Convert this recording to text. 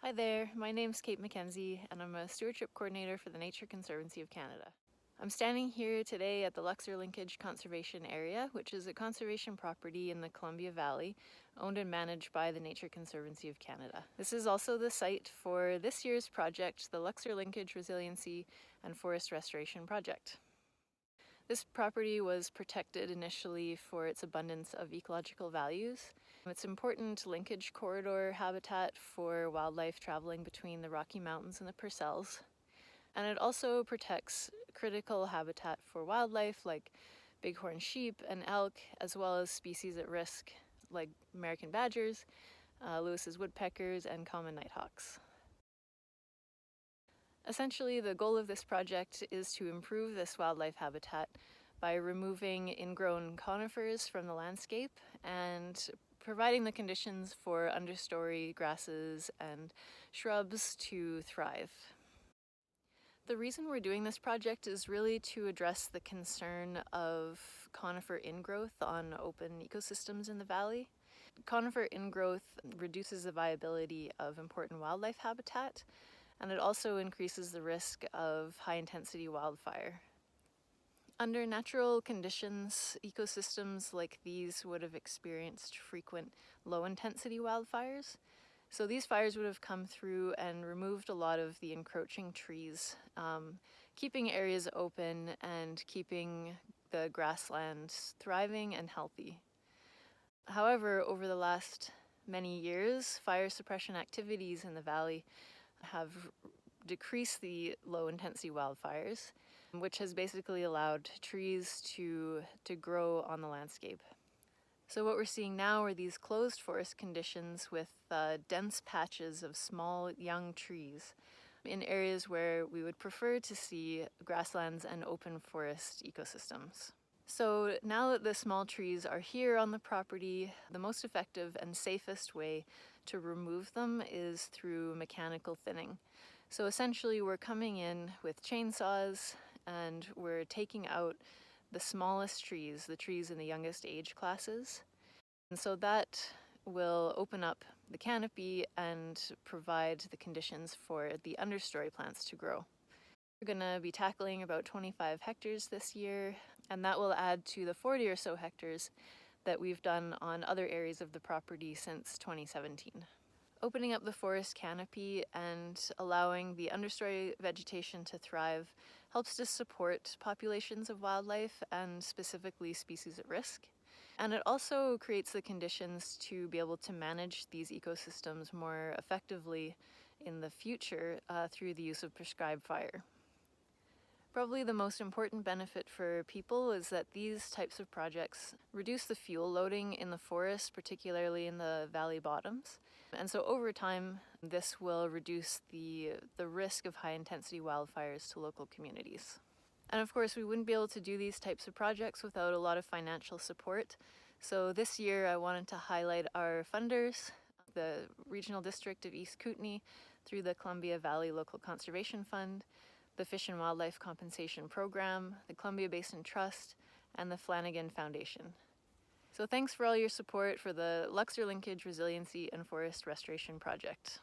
Hi there, my name's Kate McKenzie and I'm a Stewardship Coordinator for the Nature Conservancy of Canada. I'm standing here today at the Luxor Linkage Conservation Area, which is a conservation property in the Columbia Valley, owned and managed by the Nature Conservancy of Canada. This is also the site for this year's project, the Luxor Linkage Resiliency and Forest Restoration Project. This property was protected initially for its abundance of ecological values. It's important linkage corridor habitat for wildlife traveling between the Rocky Mountains and the Purcells. And it also protects critical habitat for wildlife like bighorn sheep and elk, as well as species at risk like American badgers, Lewis's woodpeckers, and common nighthawks. Essentially, the goal of this project is to improve this wildlife habitat by removing ingrown conifers from the landscape and providing the conditions for understory grasses and shrubs to thrive. The reason we're doing this project is really to address the concern of conifer ingrowth on open ecosystems in the valley. Conifer ingrowth reduces the viability of important wildlife habitat, and it also increases the risk of high-intensity wildfire. Under natural conditions, ecosystems like these would have experienced frequent low-intensity wildfires. So these fires would have come through and removed a lot of the encroaching trees, keeping areas open and keeping the grasslands thriving and healthy. However, over the last many years, fire suppression activities in the valley have decreased the low-intensity wildfires, which has basically allowed trees to grow on the landscape. So what we're seeing now are these closed forest conditions with dense patches of small young trees in areas where we would prefer to see grasslands and open forest ecosystems. So now that the small trees are here on the property, the most effective and safest way to remove them is through mechanical thinning. So essentially we're coming in with chainsaws and we're taking out the smallest trees, the trees in the youngest age classes. And so that will open up the canopy and provide the conditions for the understory plants to grow. We're going to be tackling about 25 hectares this year, and that will add to the 40 or so hectares that we've done on other areas of the property since 2017. Opening up the forest canopy and allowing the understory vegetation to thrive helps to support populations of wildlife and specifically species at risk. And it also creates the conditions to be able to manage these ecosystems more effectively in the future through the use of prescribed fire. Probably the most important benefit for people is that these types of projects reduce the fuel loading in the forest, particularly in the valley bottoms. And so over time, this will reduce the risk of high-intensity wildfires to local communities. And of course, we wouldn't be able to do these types of projects without a lot of financial support. So this year, I wanted to highlight our funders, the Regional District of East Kootenay through the Columbia Valley Local Conservation Fund, the Fish and Wildlife Compensation Program, the Columbia Basin Trust, and the Flanagan Foundation. So thanks for all your support for the Luxor Linkage Resiliency and Forest Restoration Project.